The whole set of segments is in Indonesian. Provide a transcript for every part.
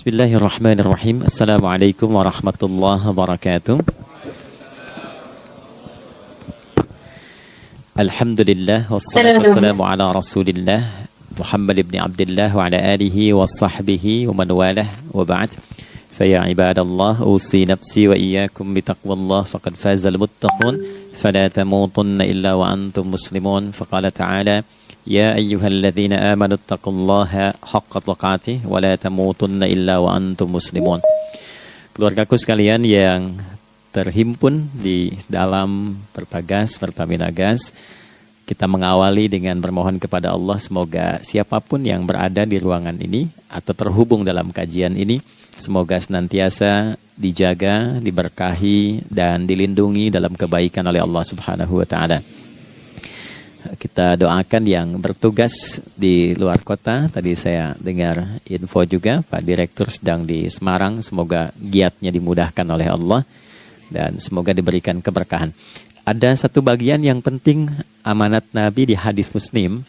Bismillahirrahmanirrahim. Assalamualaikum warahmatullahi wabarakatuh. Alhamdulillah wassalatu wassalamu ala Rasulillah Muhammad ibn Abdullah wa ala alihi wa sahbihi wa man walah wa ba'd. Faya ibadallah usi nafsi wa iyyakum bitaqwallah faqad fazal muttaqun fala tamutunna illa wa antum muslimun. Faqala ta'ala ya ayyuhalladzina amanu taqullaha haqqa tuqatih wa la tamutunna illa wa antum muslimun. Keluargaku sekalian yang terhimpun di dalam Pertagas, Pertamina Gas, kita mengawali dengan bermohon kepada Allah semoga siapapun yang berada di ruangan ini atau terhubung dalam kajian ini, semoga senantiasa dijaga, diberkahi dan dilindungi dalam kebaikan oleh Allah Subhanahu wa taala. Kita doakan yang bertugas di luar kota. Tadi saya dengar info juga Pak Direktur sedang di Semarang. Semoga giatnya dimudahkan oleh Allah dan semoga diberikan keberkahan. Ada satu bagian yang penting amanat Nabi di hadis Muslim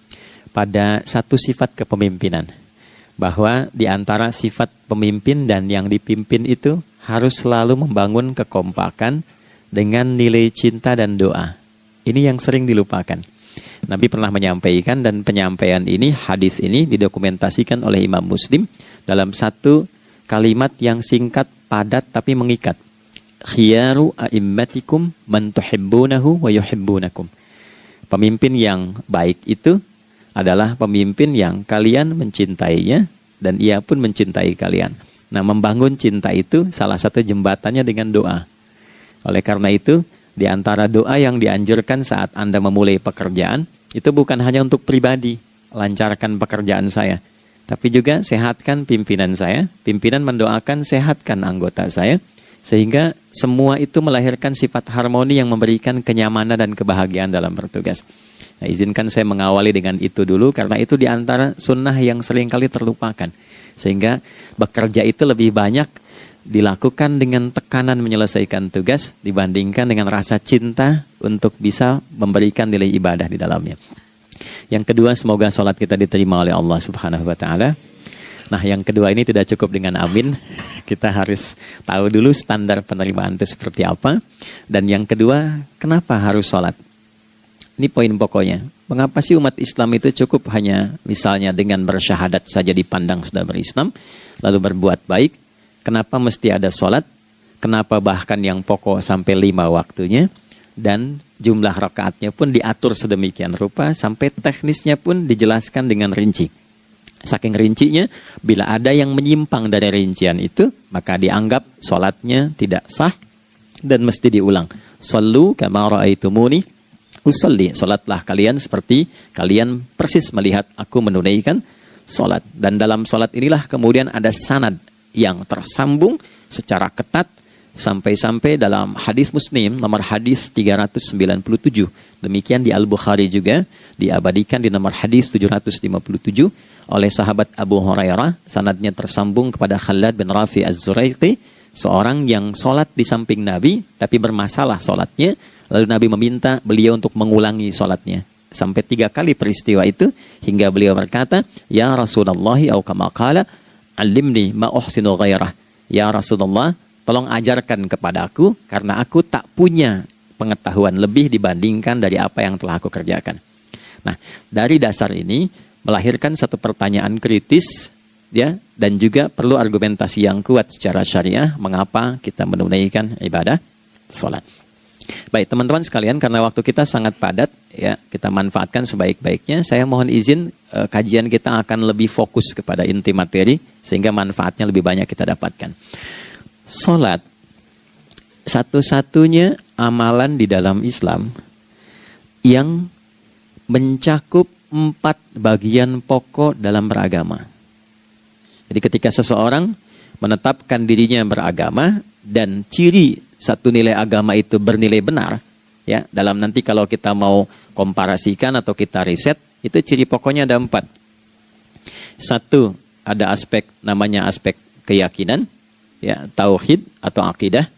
pada satu sifat kepemimpinan. Bahwa di antara sifat pemimpin dan yang dipimpin itu harus selalu membangun kekompakan dengan nilai cinta dan doa. Ini yang sering dilupakan. Nabi pernah menyampaikan dan penyampaian ini, hadis ini didokumentasikan oleh Imam Muslim dalam satu kalimat yang singkat, padat tapi mengikat. Khiyaru a'immatikum man tuhibbunahu wa yuhibbunakum. Pemimpin yang baik itu adalah pemimpin yang kalian mencintainya dan ia pun mencintai kalian. Nah, membangun cinta itu salah satu jembatannya dengan doa. Oleh karena itu, di antara doa yang dianjurkan saat Anda memulai pekerjaan, itu bukan hanya untuk pribadi, lancarkan pekerjaan saya, tapi juga sehatkan pimpinan saya, pimpinan mendoakan sehatkan anggota saya, sehingga semua itu melahirkan sifat harmoni yang memberikan kenyamanan dan kebahagiaan dalam bertugas. Nah, izinkan saya mengawali dengan itu dulu, karena itu di antara sunnah yang seringkali terlupakan. Sehingga bekerja itu lebih banyak dilakukan dengan tekanan menyelesaikan tugas dibandingkan dengan rasa cinta untuk bisa memberikan nilai ibadah di dalamnya. Yang kedua, semoga sholat kita diterima oleh Allah Subhanahu wa taala. Nah, yang kedua ini tidak cukup dengan amin. Kita harus tahu dulu standar penerimaan itu seperti apa. Dan yang kedua, kenapa harus sholat? Ini poin pokoknya. Mengapa sih umat Islam itu cukup hanya misalnya dengan bersyahadat saja dipandang sudah berislam, lalu berbuat baik? Kenapa mesti ada sholat? Kenapa bahkan yang pokok sampai 5 waktunya? Dan jumlah rakaatnya pun diatur sedemikian rupa, sampai teknisnya pun dijelaskan dengan rinci. Saking rincinya, bila ada yang menyimpang dari rincian itu, maka dianggap sholatnya tidak sah dan mesti diulang. Shallu kama ra'aitumuni usalli. Sholatlah kalian seperti kalian persis melihat aku menunaikan sholat. Dan dalam sholat inilah kemudian ada sanad yang tersambung secara ketat sampai-sampai dalam hadis Muslim nomor hadis 397. Demikian di Al-Bukhari juga diabadikan di nomor hadis 757 oleh sahabat Abu Hurairah. Sanadnya tersambung kepada Khalad bin Rafi Az-Zuraiqi, seorang yang sholat di samping Nabi tapi bermasalah sholatnya. Lalu Nabi meminta beliau untuk mengulangi sholatnya. Sampai 3 kali peristiwa itu hingga beliau berkata, ya Rasulullah au kama qala alimni ma uhsinu ghairah. Ya Rasulullah, tolong ajarkan kepadaku karena aku tak punya pengetahuan lebih dibandingkan dari apa yang telah aku kerjakan. Nah, dari dasar ini melahirkan satu pertanyaan kritis ya, dan juga perlu argumentasi yang kuat secara syariah mengapa kita menunaikan ibadah salat. Baik teman-teman sekalian, karena waktu kita sangat padat ya, kita manfaatkan sebaik-baiknya. Saya mohon izin kajian kita akan lebih fokus kepada inti materi sehingga manfaatnya lebih banyak kita dapatkan. Salat satu-satunya amalan di dalam Islam yang mencakup 4 bagian pokok dalam beragama. Jadi ketika seseorang menetapkan dirinya beragama dan ciri satu nilai agama itu bernilai benar, ya, dalam nanti kalau kita mau komparasikan atau kita riset, itu ciri pokoknya ada 4. Satu, ada aspek namanya aspek keyakinan, ya, tauhid atau akidah.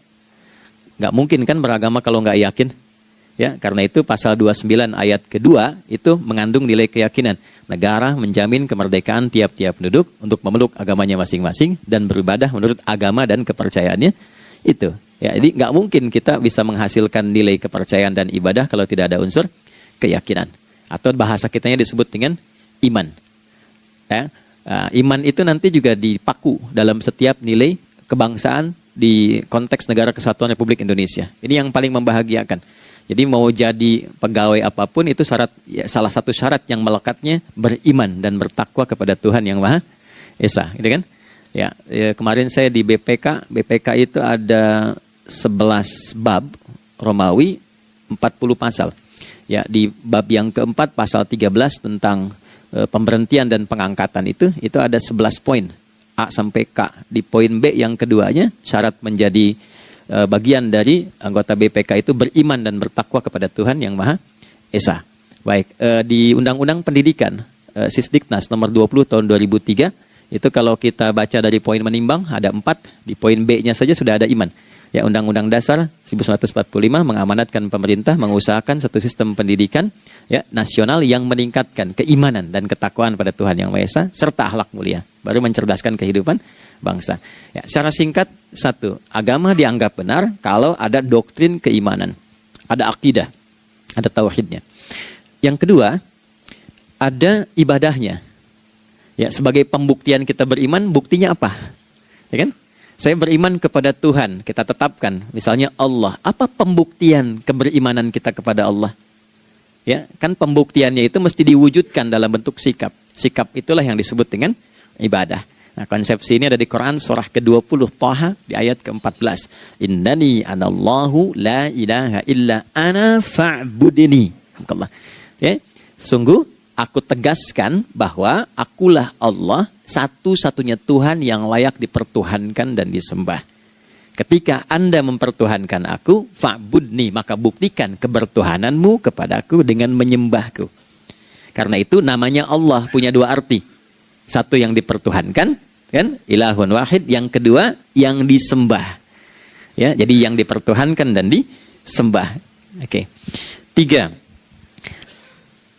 Nggak mungkin kan beragama kalau nggak yakin. Ya, karena itu pasal 29 ayat kedua itu mengandung nilai keyakinan. Negara menjamin kemerdekaan tiap-tiap penduduk untuk memeluk agamanya masing-masing dan beribadah menurut agama dan kepercayaannya itu. Ya, jadi nggak mungkin kita bisa menghasilkan nilai kepercayaan dan ibadah kalau tidak ada unsur keyakinan. Atau bahasa kitanya disebut dengan iman. Ya, iman itu nanti juga dipaku dalam setiap nilai kebangsaan di konteks Negara Kesatuan Republik Indonesia. Ini yang paling membahagiakan. Jadi mau jadi pegawai apapun itu syarat, ya, salah satu syarat yang melekatnya beriman dan bertakwa kepada Tuhan Yang Maha Esa, gitu kan? Ya, kemarin saya di BPK itu ada 11 bab Romawi, 40 pasal. Ya, di bab yang keempat pasal 13 tentang pemberhentian dan pengangkatan itu ada 11 poin A sampai K. Di poin B yang keduanya syarat menjadi bagian dari anggota BPK itu beriman dan bertakwa kepada Tuhan Yang Maha Esa. Baik, di Undang-Undang Pendidikan Sisdiknas nomor 20 tahun 2003 itu kalau kita baca dari poin menimbang ada 4, di poin B-nya saja sudah ada iman. Ya, Undang-Undang Dasar 1945 mengamanatkan pemerintah mengusahakan satu sistem pendidikan ya nasional yang meningkatkan keimanan dan ketakwaan pada Tuhan Yang Maha Esa serta akhlak mulia, baru mencerdaskan kehidupan bangsa. Ya, secara singkat, satu, agama dianggap benar kalau ada doktrin keimanan, ada akidah, ada tauhidnya. Yang kedua, ada ibadahnya. Ya, sebagai pembuktian kita beriman, buktinya apa? Ya kan? Saya beriman kepada Tuhan, kita tetapkan, misalnya Allah. Apa pembuktian keberimanan kita kepada Allah? Ya, kan pembuktiannya itu mesti diwujudkan dalam bentuk sikap. Sikap itulah yang disebut dengan ibadah. Nah, konsepsi ini ada di Quran surah ke-20 Thaha di ayat ke-14. Innani anallahu la ilaha illa ana fa'budini. Ya, sungguh aku tegaskan bahwa akulah Allah, satu-satunya Tuhan yang layak dipertuhankan dan disembah. Ketika Anda mempertuhankan aku, fa'budni, maka buktikan kebertuhananmu kepadaku dengan menyembahku. Karena itu namanya Allah punya dua arti. Satu yang dipertuhankan, kan? Ilahun wahid. Yang kedua yang disembah. Ya, jadi yang dipertuhankan dan disembah. Oke. 3.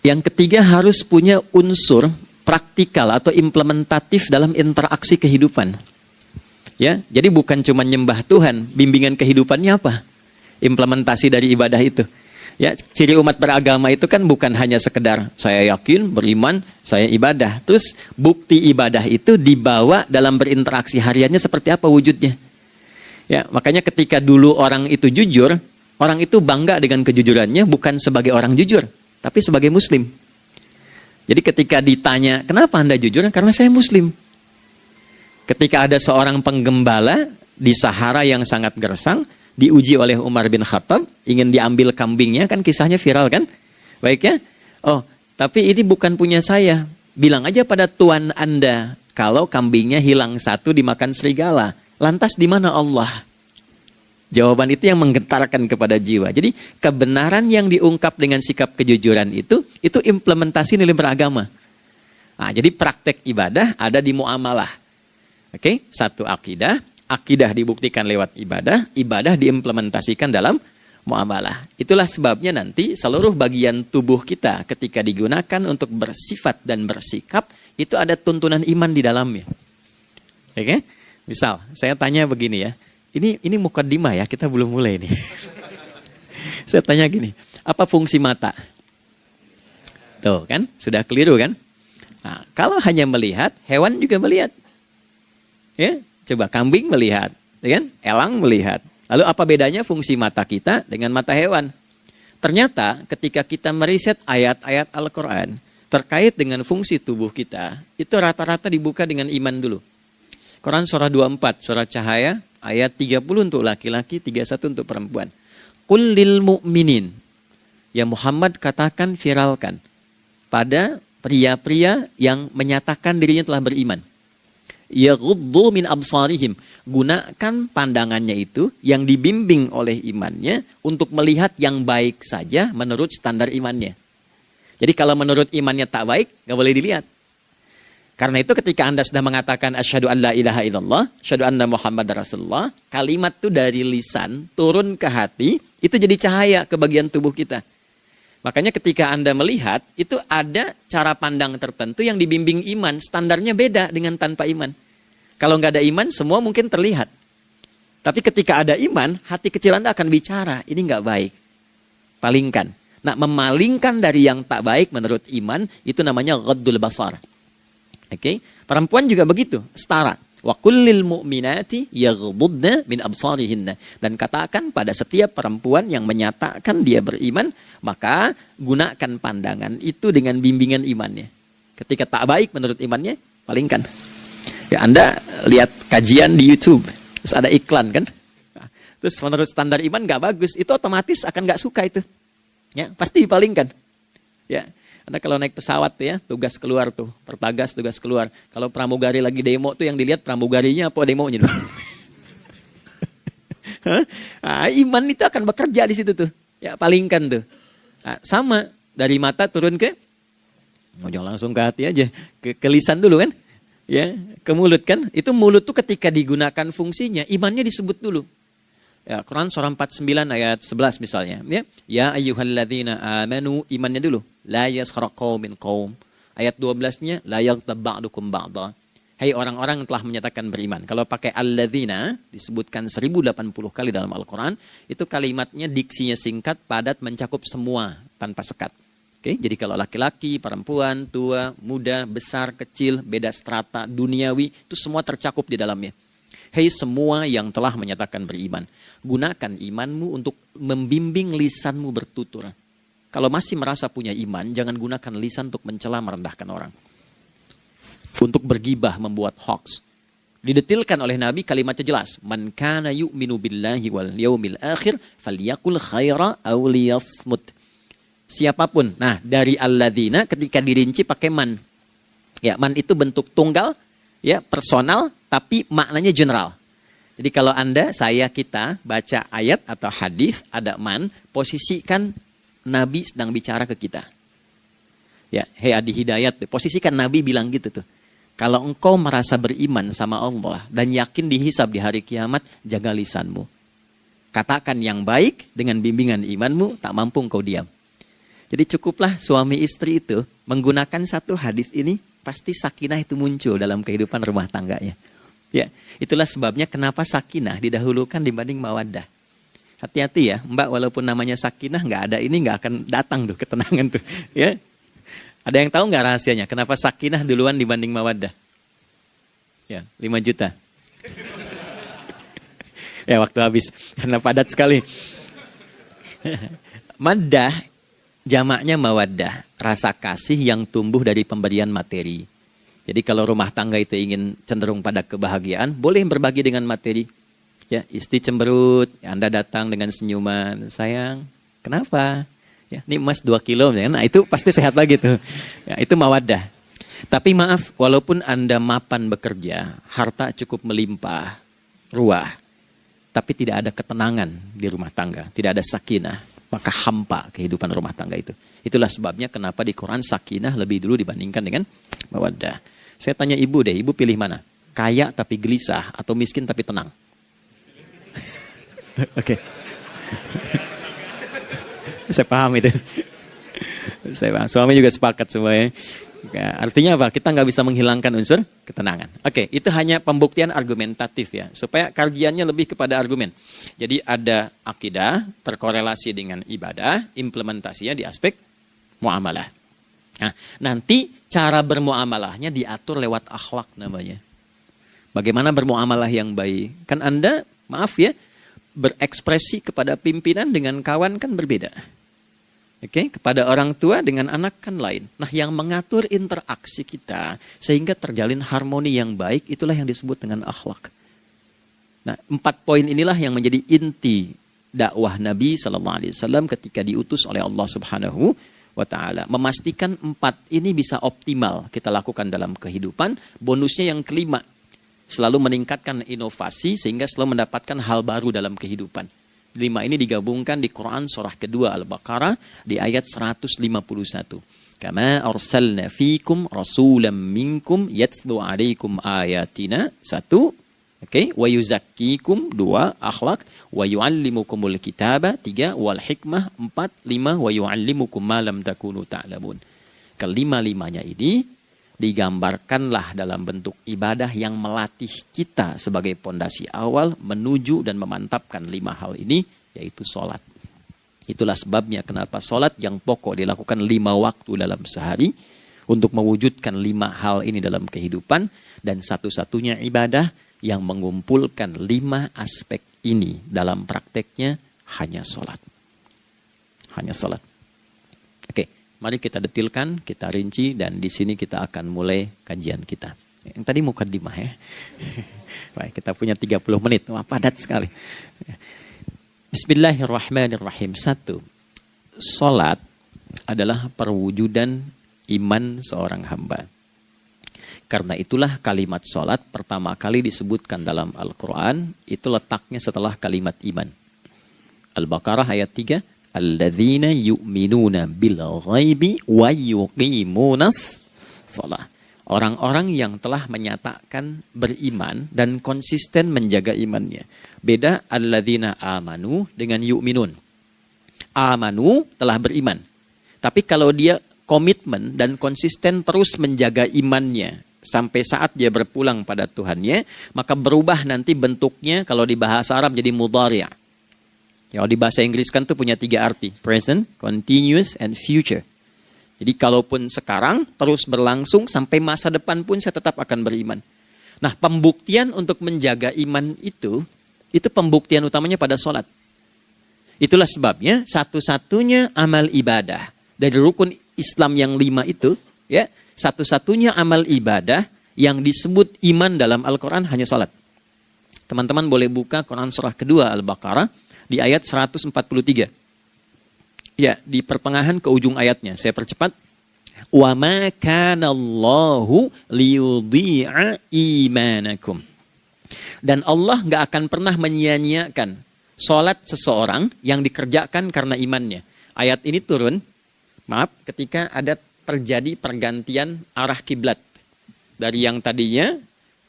Yang ketiga harus punya unsur praktikal atau implementatif dalam interaksi kehidupan. Ya, jadi bukan cuma nyembah Tuhan, bimbingan kehidupannya apa? Implementasi dari ibadah itu. Ya, ciri umat beragama itu kan bukan hanya sekedar saya yakin, beriman, saya ibadah. Terus bukti ibadah itu dibawa dalam berinteraksi hariannya seperti apa wujudnya. Ya, makanya ketika dulu orang itu jujur, orang itu bangga dengan kejujurannya bukan sebagai orang jujur, tapi sebagai muslim. Jadi ketika ditanya, kenapa Anda jujur? Karena saya muslim. Ketika ada seorang penggembala di Sahara yang sangat gersang, diuji oleh Umar bin Khattab, ingin diambil kambingnya, kan kisahnya viral kan? Baik ya? Oh, tapi ini bukan punya saya. Bilang aja pada tuan Anda, kalau kambingnya hilang satu dimakan serigala. Lantas di mana Allah? Jawaban itu yang menggetarkan kepada jiwa. Jadi kebenaran yang diungkap dengan sikap kejujuran itu implementasi nilai beragama. Nah, jadi praktek ibadah ada di muamalah. Oke, satu akidah dibuktikan lewat ibadah, ibadah diimplementasikan dalam muamalah. Itulah sebabnya nanti seluruh bagian tubuh kita ketika digunakan untuk bersifat dan bersikap, itu ada tuntunan iman di dalamnya. Oke? Misal, saya tanya begini ya. Ini mukaddimah ya, kita belum mulai nih. Saya tanya gini, apa fungsi mata? Tuh kan, sudah keliru kan? Nah, kalau hanya melihat, hewan juga melihat. Ya, coba kambing melihat, ya kan? Elang melihat. Lalu apa bedanya fungsi mata kita dengan mata hewan? Ternyata ketika kita meriset ayat-ayat Al-Quran terkait dengan fungsi tubuh kita, itu rata-rata dibuka dengan iman dulu. Quran surah 24, surah Cahaya, ayat 30 untuk laki-laki, 31 untuk perempuan. Qul lil mu'minin. Ya Muhammad katakan, viralkan pada pria-pria yang menyatakan dirinya telah beriman. Yaghuddu min absarihim. Gunakan pandangannya itu yang dibimbing oleh imannya untuk melihat yang baik saja menurut standar imannya. Jadi kalau menurut imannya tak baik, gak boleh dilihat. Karena itu ketika Anda sudah mengatakan asyhadu an la ilaha illallah, asyhadu anna Muhammad Rasulullah, kalimat itu dari lisan turun ke hati, Itu jadi cahaya ke bagian tubuh kita. Makanya ketika Anda melihat, itu ada cara pandang tertentu yang dibimbing iman. Standarnya beda dengan tanpa iman. Kalau nggak ada iman, semua mungkin terlihat. Tapi ketika ada iman, hati kecil Anda akan bicara, ini nggak baik. Palingkan. Nah, memalingkan dari yang tak baik menurut iman, itu namanya ghaddul basar. Oke? Perempuan juga begitu, setara. Wa kullil mu'minati yaghdudna min absarihinna. Dan katakan pada setiap perempuan yang menyatakan dia beriman, maka gunakan pandangan itu dengan bimbingan imannya. Ketika tak baik menurut imannya, palingkan. Ya, Anda lihat kajian di YouTube, terus ada iklan kan? Nah, terus menurut standar iman nggak bagus, itu otomatis akan nggak suka itu. Ya, pasti dipalingkan. Ya. Anda kalau naik pesawat ya, tugas keluar tuh, pertagas tugas keluar. Kalau pramugari lagi demo tuh yang dilihat pramugarinya apa demonya dulu. Nah, iman itu akan bekerja di situ tuh. Ya, palingkan tuh. Nah, sama dari mata turun ke, jangan langsung ke hati aja, ke lisan dulu kan? Ya, ke mulut kan? Itu mulut tuh ketika digunakan fungsinya, imannya disebut dulu. Ya, Quran surah 49 ayat 11 misalnya, ya ayyuhalladzina amanu, imannya dulu, la yaskhar qaumin qaum. Ayat 12-nya la yaghtab ba'dukum ba'dha. Hai orang-orang yang telah menyatakan beriman. Kalau pakai alladzina disebutkan 1080 kali dalam Al-Qur'an, itu kalimatnya diksinya singkat, padat, mencakup semua tanpa sekat. Oke, jadi kalau laki-laki, perempuan, tua, muda, besar, kecil, beda strata, duniawi, itu semua tercakup di dalamnya. Hei semua yang telah menyatakan beriman, gunakan imanmu untuk membimbing lisanmu bertutur. Kalau masih merasa punya iman, jangan gunakan lisan untuk mencela, merendahkan orang. Untuk bergibah, membuat hoax. Didetilkan oleh Nabi, kalimatnya jelas. Man kana yu'minu billahi wal yaumil akhir, falyakul khaira aw liyasmut. Siapapun. Nah, dari alladzina ketika dirinci pakai man. Ya, man itu bentuk tunggal, ya, personal, tapi maknanya general. Jadi kalau Anda, saya, kita baca ayat atau hadis ada man, posisikan Nabi sedang bicara ke kita. Ya, hei Adi Hidayat, posisikan Nabi bilang gitu tuh. Kalau engkau merasa beriman sama Allah dan yakin dihisab di hari kiamat, jaga lisanmu. Katakan yang baik dengan bimbingan imanmu, tak mampu engkau diam. Jadi cukuplah suami istri itu menggunakan satu hadis ini, pasti sakinah itu muncul dalam kehidupan rumah tangganya. Ya, itulah sebabnya kenapa sakinah didahulukan dibanding mawaddah. Hati-hati ya, Mbak, walaupun namanya sakinah nggak ada ini nggak akan datang tuh ketenangan tuh. Ya, ada yang tahu nggak rahasianya? Kenapa sakinah duluan dibanding mawaddah? Ya, 5 juta. Ya, waktu habis karena padat sekali. Maddah jamaknya mawaddah, rasa kasih yang tumbuh dari pemberian materi. Jadi kalau rumah tangga itu ingin cenderung pada kebahagiaan, boleh berbagi dengan materi. Ya, istri cemberut, ya Anda datang dengan senyuman, sayang, kenapa? Ya, ini emas 2 kilo, ya. Nah itu pasti sehat lagi tuh. Ya, itu mawaddah. Tapi maaf, walaupun Anda mapan bekerja, harta cukup melimpah, ruah, tapi tidak ada ketenangan di rumah tangga, tidak ada sakinah, maka hampa kehidupan rumah tangga itu. Itulah sebabnya kenapa di Quran sakinah lebih dulu dibandingkan dengan mawaddah. Saya tanya ibu deh, ibu pilih mana? Kaya tapi gelisah atau miskin tapi tenang? Oke. Saya paham itu. Saya paham. Suami juga sepakat semuanya. Artinya apa? Kita nggak bisa menghilangkan unsur ketenangan. Oke, itu hanya pembuktian argumentatif ya. Supaya kajiannya lebih kepada argumen. Jadi ada akidah terkorelasi dengan ibadah, implementasinya di aspek muamalah. Nah, nanti cara bermuamalahnya diatur lewat akhlak namanya. Bagaimana bermuamalah yang baik? Kan Anda, maaf ya, berekspresi kepada pimpinan dengan kawan kan berbeda. Oke, kepada orang tua dengan anak kan lain. Nah, yang mengatur interaksi kita sehingga terjalin harmoni yang baik, itulah yang disebut dengan akhlak. Nah, 4 poin inilah yang menjadi inti dakwah Nabi SAW ketika diutus oleh Allah Subhanahu wa ta'ala. Memastikan 4 ini bisa optimal kita lakukan dalam kehidupan. Bonusnya yang kelima, selalu meningkatkan inovasi sehingga selalu mendapatkan hal baru dalam kehidupan. 5 ini digabungkan di Quran surah kedua Al-Baqarah di ayat 151. Kama arsalna fikum rasulam minkum yatslu alaikum ayatina. 1, Oke, wa yuzakkikum 2, akhlak, wa yu'allimukumul kitaba 3, wal hikmah 4, 5, wa yu'allimukum ma lam takunu ta'lamun. Kelima-limanya ini digambarkanlah dalam bentuk ibadah yang melatih kita sebagai pondasi awal menuju dan memantapkan 5 hal ini, yaitu sholat. Itulah sebabnya kenapa sholat yang pokok dilakukan 5 waktu dalam sehari untuk mewujudkan 5 hal ini dalam kehidupan, dan satu-satunya ibadah yang mengumpulkan 5 aspek ini dalam prakteknya hanya sholat. Hanya sholat. Oke, mari kita detilkan, kita rinci, dan di sini kita akan mulai kajian kita. Yang tadi mukadimah ya. Baik, kita punya 30 menit. Wah, padat sekali. Bismillahirrahmanirrahim. 1. Sholat adalah perwujudan iman seorang hamba. Karena itulah kalimat sholat pertama kali disebutkan dalam Al-Quran, itu letaknya setelah kalimat iman. Al-Baqarah ayat 3, Alladzina yu'minuna bil ghaibi wa yuqimunas sholat. Orang-orang yang telah menyatakan beriman dan konsisten menjaga imannya. Beda alladzina amanu dengan yu'minun. Amanu telah beriman. Tapi kalau dia komitmen dan konsisten terus menjaga imannya sampai saat dia berpulang pada Tuhannya, maka berubah nanti bentuknya kalau di bahasa Arab jadi mudhari'. Kalau di bahasa Inggris kan tuh punya 3 arti. Present, continuous, and future. Jadi kalaupun sekarang terus berlangsung sampai masa depan pun saya tetap akan beriman. Nah, pembuktian untuk menjaga iman itu pembuktian utamanya pada sholat. Itulah sebabnya satu-satunya amal ibadah dari rukun Islam yang 5 itu, ya, satu-satunya amal ibadah yang disebut iman dalam Al-Quran hanya sholat. Teman-teman boleh buka Quran surah kedua Al-Baqarah di ayat 143. Ya, di pertengahan ke ujung ayatnya. Saya percepat. Wa ma kana Allahu liyudhi'a imanakum. Dan Allah nggak akan pernah menyia-nyiakan sholat seseorang yang dikerjakan karena imannya. Ayat ini turun, ketika ada terjadi pergantian arah kiblat. Dari yang tadinya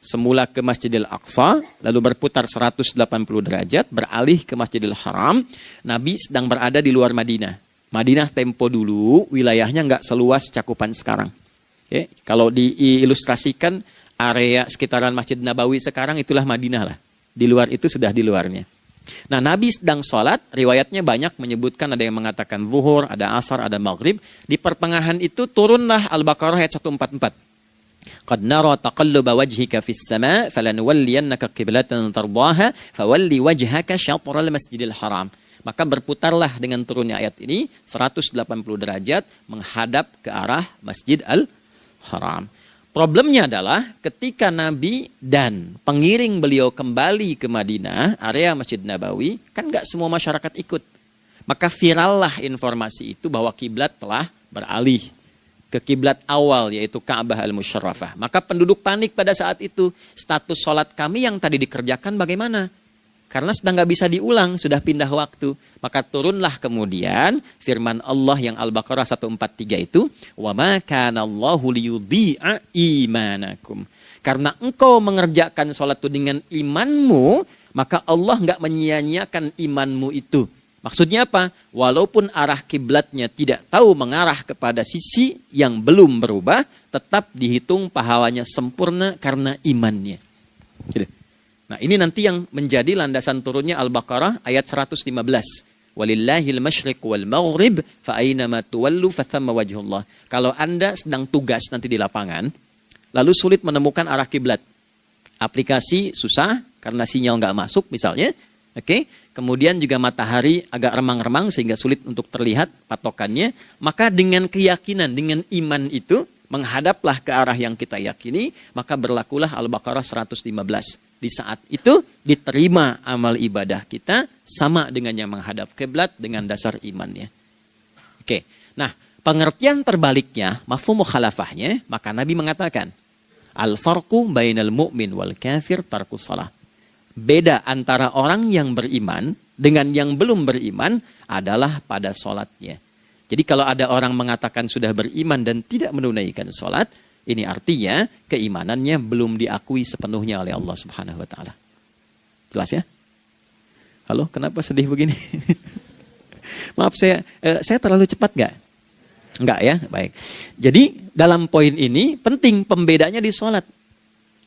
semula ke Masjidil Aqsa, lalu berputar 180 derajat, beralih ke Masjidil Haram. Nabi sedang berada di luar Madinah. Madinah tempo dulu, wilayahnya nggak seluas cakupan sekarang. Oke, kalau diilustrasikan, area sekitaran Masjid Nabawi sekarang itulah Madinah lah. Di luar itu sudah di luarnya. Nah, Nabi sedang sholat, riwayatnya banyak menyebutkan, ada yang mengatakan zuhur, ada asar, ada maghrib. Di pertengahan itu turunlah Al-Baqarah ayat 144. Qad nara taqalluba wajhika fis sama' falanuwalliyannaka qiblatan tardaha fawalli wajhaka syatral masjidil haram. Maka berputarlah dengan turunnya ayat ini 180 derajat menghadap ke arah Masjid Al-Haram. Problemnya adalah ketika Nabi dan pengiring beliau kembali ke Madinah, area Masjid Nabawi, kan nggak semua masyarakat ikut. Maka virallah informasi itu bahwa kiblat telah beralih ke kiblat awal, yaitu Ka'bah Al-Musyarrafah. Maka penduduk panik pada saat itu. Status sholat kami yang tadi dikerjakan bagaimana? Karena sedang nggak bisa diulang, sudah pindah waktu. Maka turunlah kemudian firman Allah yang Al-Baqarah 143 itu, wa ma kana Allahu liyudhi'a imanakum. Karena engkau mengerjakan sholat itu dengan imanmu, maka Allah nggak menyia-nyiakan imanmu itu. Maksudnya apa? Walaupun arah kiblatnya tidak tahu mengarah kepada sisi yang belum berubah, tetap dihitung pahalanya sempurna karena imannya. Nah, ini nanti yang menjadi landasan turunnya Al-Baqarah ayat 115. Walillahil masyriq wal maghrib fa aynama tuwallu fathamma wajhullah. Kalau Anda sedang tugas nanti di lapangan, lalu sulit menemukan arah kiblat. Aplikasi susah karena sinyal nggak masuk misalnya. Oke, kemudian juga matahari agak remang-remang sehingga sulit untuk terlihat patokannya. Maka dengan keyakinan, dengan iman itu, menghadaplah ke arah yang kita yakini, maka berlakulah Al-Baqarah 115. Di saat itu diterima amal ibadah kita sama dengan yang menghadap kiblat dengan dasar imannya. Oke, nah pengertian terbaliknya, mafhum mukhalafahnya, maka Nabi mengatakan, al-farqu bainal mu'min wal kafir tarkus shalah. Beda antara orang yang beriman dengan yang belum beriman adalah pada sholatnya. Jadi kalau ada orang mengatakan sudah beriman dan tidak menunaikan sholat, ini artinya keimanannya belum diakui sepenuhnya oleh Allah Subhanahu wa Ta'ala. Jelas ya? Halo, kenapa sedih begini? Maaf, saya terlalu cepat nggak? Enggak ya, baik. Jadi dalam poin ini penting pembedanya di sholat.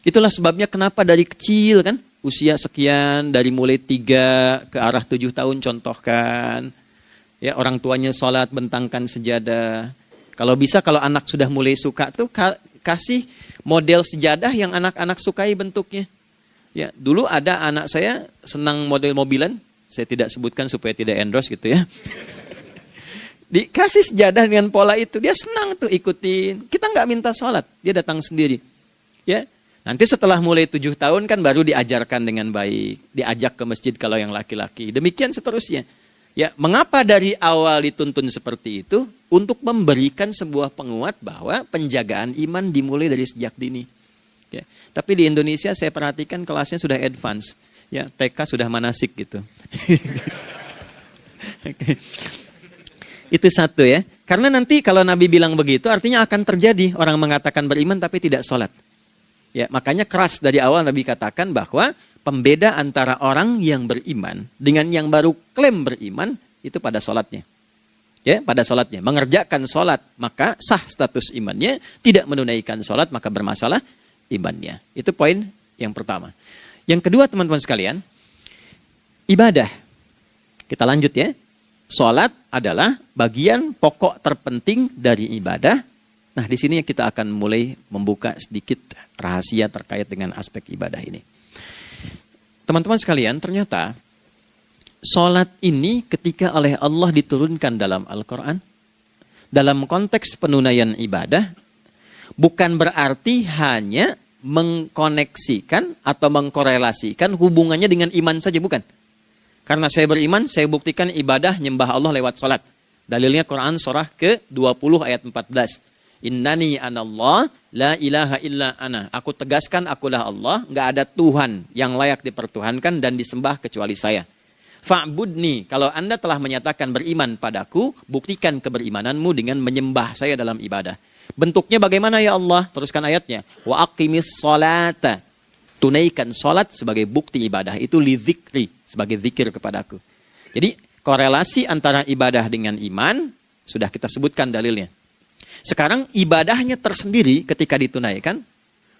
Itulah sebabnya kenapa dari kecil kan, usia sekian, dari mulai 3 ke arah 7 tahun contohkan. Ya, orang tuanya sholat bentangkan sejadah. Kalau bisa, kalau anak sudah mulai suka tuh kasih model sejadah yang anak-anak sukai bentuknya. Ya, dulu ada anak saya senang model mobilan, saya tidak sebutkan supaya tidak endorse gitu ya. Dikasih sejadah dengan pola itu, dia senang tuh ikutin. Kita nggak minta sholat, dia datang sendiri. Ya, nanti setelah mulai 7 tahun kan baru diajarkan dengan baik, diajak ke masjid kalau yang laki-laki. Demikian seterusnya. Ya, mengapa dari awal dituntun seperti itu? Untuk memberikan sebuah penguat bahwa penjagaan iman dimulai dari sejak dini. Ya, tapi di Indonesia saya perhatikan kelasnya sudah advance. Ya, TK sudah manasik gitu. Okay. Itu satu ya. Karena nanti kalau Nabi bilang begitu artinya akan terjadi orang mengatakan beriman tapi tidak sholat. Ya, makanya keras dari awal Nabi katakan bahwa pembeda antara orang yang beriman dengan yang baru klaim beriman itu pada sholatnya. Ya, pada sholatnya. Mengerjakan sholat maka sah status imannya, tidak menunaikan sholat maka bermasalah imannya. Itu poin yang pertama. Yang kedua teman-teman sekalian, ibadah. Kita lanjut ya. Sholat adalah bagian pokok terpenting dari ibadah. Nah, di sini kita akan mulai membuka sedikit rahasia terkait dengan aspek ibadah ini. Teman-teman sekalian, ternyata sholat ini ketika oleh Allah diturunkan dalam Al-Quran, dalam konteks penunaian ibadah, bukan berarti hanya mengkoneksikan atau mengkorelasikan hubungannya dengan iman saja, bukan. Karena saya beriman, saya buktikan ibadah nyembah Allah lewat sholat. Dalilnya Quran surah ke-20 ayat 14. Innani anallah, la ilaha illa ana. Aku tegaskan akulah Allah, nggak ada Tuhan yang layak dipertuhankan dan disembah kecuali saya. Fa'budni, kalau Anda telah menyatakan beriman padaku, buktikan keberimananmu dengan menyembah saya dalam ibadah. Bentuknya bagaimana ya Allah? Teruskan ayatnya. Wa aqimis sholata. Tunaikan sholat sebagai bukti ibadah. Itu li dzikri, sebagai zikir kepadaku. Jadi korelasi antara ibadah dengan iman, sudah kita sebutkan dalilnya. Sekarang ibadahnya tersendiri ketika ditunaikan,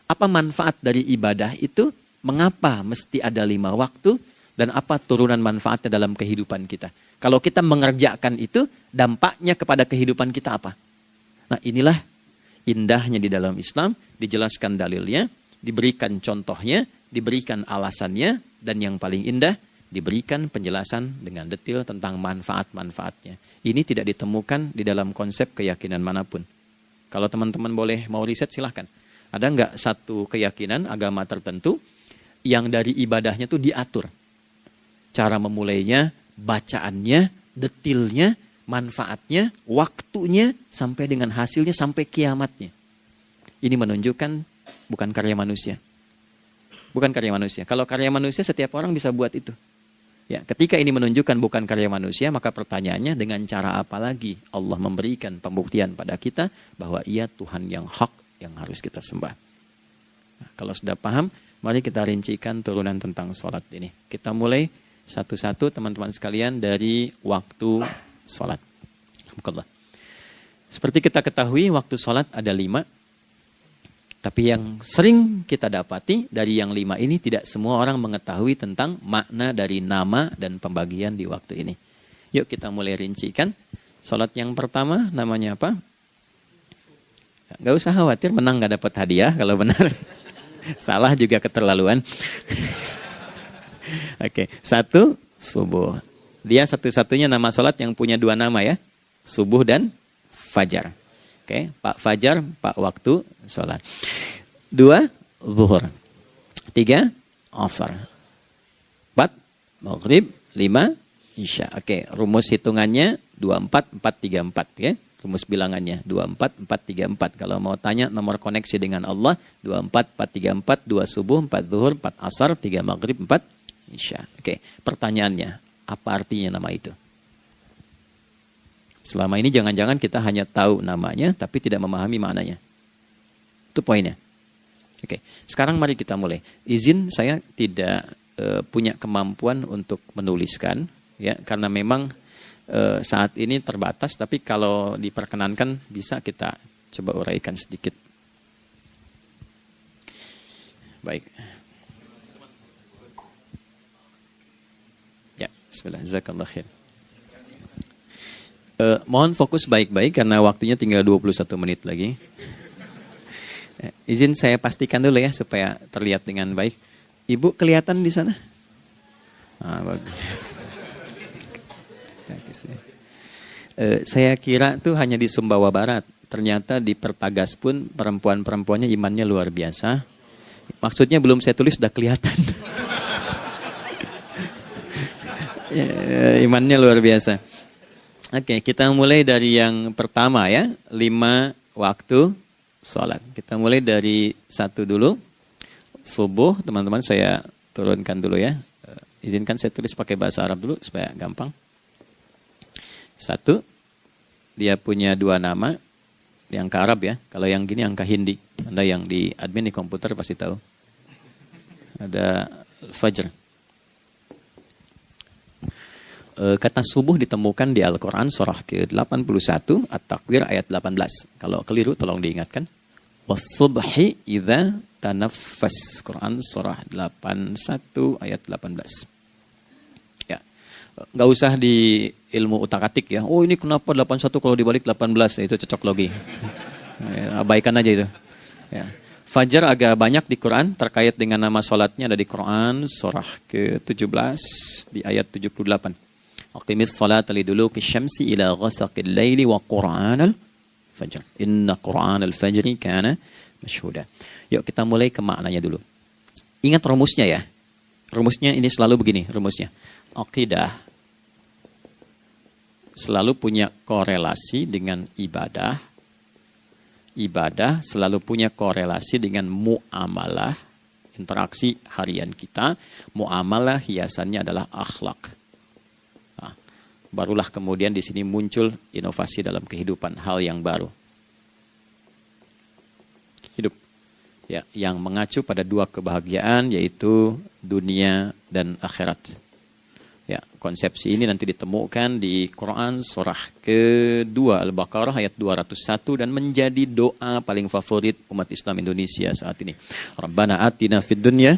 apa manfaat dari ibadah itu? Mengapa mesti ada 5 waktu? Dan apa turunan manfaatnya dalam kehidupan kita? Kalau kita mengerjakan itu, dampaknya kepada kehidupan kita apa? Nah, inilah indahnya di dalam Islam, dijelaskan dalilnya, diberikan contohnya, diberikan alasannya, dan yang paling indah, diberikan penjelasan dengan detail tentang manfaat-manfaatnya. Ini tidak ditemukan di dalam konsep keyakinan manapun. Kalau teman-teman boleh mau riset, silahkan. Ada nggak satu keyakinan agama tertentu yang dari ibadahnya itu diatur? Cara memulainya, bacaannya, detailnya, manfaatnya, waktunya, sampai dengan hasilnya, sampai kiamatnya. Ini menunjukkan bukan karya manusia. Bukan karya manusia. Kalau karya manusia, setiap orang bisa buat itu. Ya, ketika ini menunjukkan bukan karya manusia, maka pertanyaannya dengan cara apa lagi Allah memberikan pembuktian pada kita bahwa Ia Tuhan yang hak yang harus kita sembah. Nah, kalau sudah paham, mari kita rincikan turunan tentang sholat ini. Kita mulai satu-satu teman-teman sekalian dari waktu sholat. Seperti kita ketahui, waktu sholat ada 5. Tapi yang sering kita dapati dari yang 5 ini tidak semua orang mengetahui tentang makna dari nama dan pembagian di waktu ini. Yuk kita mulai rincikan. Salat yang pertama namanya apa? Gak usah khawatir, menang gak dapat hadiah kalau benar. Salah juga keterlaluan. Oke, 1 subuh. Dia satu-satunya nama salat yang punya 2 nama ya. Subuh dan fajar. Oke, Pak Fajar, Pak waktu sholat. 2, zuhur. 3, asar. 4, maghrib. 5, isya. Oke, rumus hitungannya 24, 4, 3, 4. Ya. Rumus bilangannya 24, 4, 3, 4. Kalau mau tanya nomor koneksi dengan Allah, 24, 4, 3, 4. 2 subuh, 4 zuhur, 4 asar, 3 maghrib, 4 isya. Oke, pertanyaannya, apa artinya nama itu? Selama ini jangan-jangan kita hanya tahu namanya, tapi tidak memahami maknanya. Itu poinnya. Oke, sekarang mari kita mulai. Izin saya tidak punya kemampuan untuk menuliskan, ya, karena memang saat ini terbatas, tapi kalau diperkenankan bisa kita coba uraikan sedikit. Baik. Ya, bismillah, jazakallah khair. Mohon fokus baik-baik karena waktunya tinggal 21 menit lagi. Izin saya pastikan dulu ya supaya terlihat dengan baik. Ibu kelihatan di sana? Bagus. Saya kira tuh hanya di Sumbawa Barat. Ternyata di Pertagas pun perempuan-perempuannya imannya luar biasa. Maksudnya belum saya tulis sudah kelihatan. Imannya luar biasa. Oke, kita mulai dari yang pertama ya. 5 waktu sholat. Kita mulai dari 1 dulu. Subuh, teman-teman saya turunkan dulu ya. Izinkan saya tulis pakai bahasa Arab dulu supaya gampang. 1, dia punya 2 nama. Yang angka Arab ya. Kalau yang gini angka Hindi. Anda yang di admin di komputer pasti tahu. Ada Fajr. Kata subuh ditemukan di Al-Quran surah ke-81 At-Takwir ayat 18. Kalau keliru tolong diingatkan. Was-subhi idza tanaffas. Quran surah 81 ayat 18. Ya. Enggak usah di ilmu utak-atik ya. Oh ini kenapa 81 kalau dibalik 18? Itu cocok logi. Ya, abaikan aja itu. Ya. Fajar agak banyak di Quran terkait dengan nama salatnya ada di Quran surah ke-17 di ayat 78. Aqimis salata liduluki syamsi ila ghasaqil laili wa Qur'anal fajr. Inna Qur'anal fajri kana masyhuda. Yuk kita mulai ke maknanya dulu. Ingat rumusnya ya. Rumusnya ini selalu begini rumusnya. Aqidah selalu punya korelasi dengan ibadah. Ibadah selalu punya korelasi dengan muamalah. Interaksi harian kita. Muamalah hiasannya adalah akhlak. Barulah kemudian di sini muncul inovasi dalam kehidupan, hal yang baru. Hidup ya, yang mengacu pada 2 kebahagiaan yaitu dunia dan akhirat. Ya, konsepsi ini nanti ditemukan di Quran surah ke-2 Al-Baqarah ayat 201 dan menjadi doa paling favorit umat Islam Indonesia saat ini. Rabbana atina fid dunya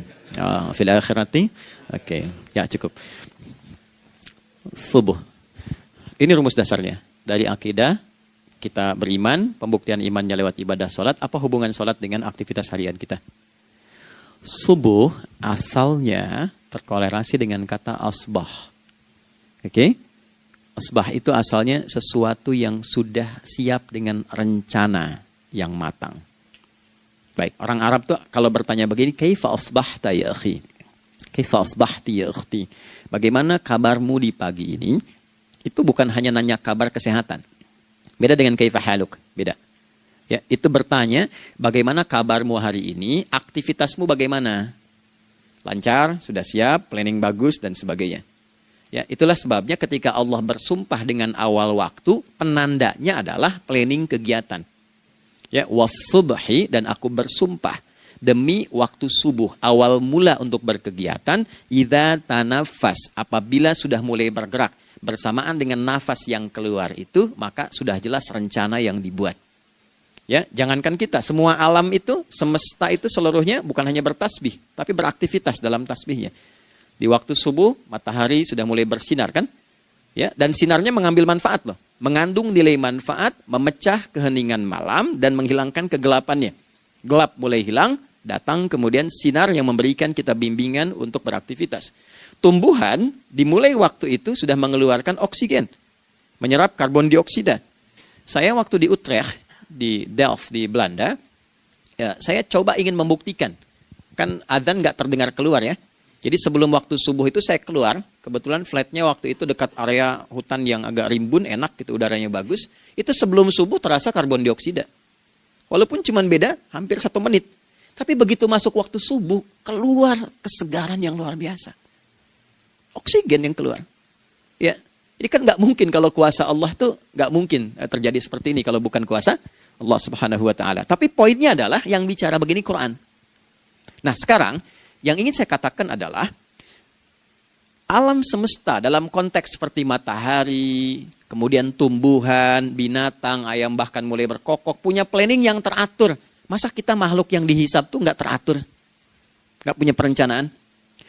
fil akhirati. Oke, ya cukup. Subuh. Ini rumus dasarnya. Dari akidah, kita beriman, pembuktian imannya lewat ibadah sholat. Apa hubungan sholat dengan aktivitas harian kita? Subuh asalnya terkorelasi dengan kata asbah. Oke? Asbah itu asalnya sesuatu yang sudah siap dengan rencana yang matang. Baik, orang Arab tuh kalau bertanya begini, kaifa asbahta ya akhi? Kaifa asbahti ya ukhti? Bagaimana kabarmu di pagi ini? Itu bukan hanya nanya kabar kesehatan. Beda dengan kaifa haluk, beda. Ya, itu bertanya bagaimana kabarmu hari ini, aktivitasmu bagaimana? Lancar, sudah siap, planning bagus dan sebagainya. Ya, itulah sebabnya ketika Allah bersumpah dengan awal waktu, penandanya adalah planning kegiatan. Ya, was-subhi dan aku bersumpah demi waktu subuh, awal mula untuk berkegiatan, idza tanafas, apabila sudah mulai bergerak. Bersamaan dengan nafas yang keluar itu, maka sudah jelas rencana yang dibuat. Ya, jangankan kita, semua alam itu, semesta itu seluruhnya bukan hanya bertasbih, tapi beraktivitas dalam tasbihnya. Di waktu subuh, matahari sudah mulai bersinar kan? Ya, dan sinarnya mengambil manfaat loh. Mengandung nilai manfaat, memecah keheningan malam dan menghilangkan kegelapannya. Gelap mulai hilang, datang kemudian sinar yang memberikan kita bimbingan untuk beraktivitas. Tumbuhan dimulai waktu itu sudah mengeluarkan oksigen, menyerap karbon dioksida. Saya waktu di Utrecht, di Delft di Belanda, ya, saya coba ingin membuktikan. Kan adzan nggak terdengar keluar ya. Jadi sebelum waktu subuh itu saya keluar, kebetulan flatnya waktu itu dekat area hutan yang agak rimbun, enak gitu, udaranya bagus. Itu sebelum subuh terasa karbon dioksida. Walaupun cuma beda hampir 1 menit. Tapi begitu masuk waktu subuh, keluar kesegaran yang luar biasa. Oksigen yang keluar. Ya, ini kan nggak mungkin kalau kuasa Allah tuh nggak mungkin terjadi seperti ini kalau bukan kuasa Allah Subhanahu Wa Taala. Tapi poinnya adalah yang bicara begini Quran. Nah sekarang yang ingin saya katakan adalah Alam semesta dalam konteks seperti matahari, kemudian tumbuhan, binatang, ayam bahkan mulai berkokok, punya planning yang teratur. Masa kita makhluk yang dihisab tuh nggak teratur? Nggak punya perencanaan?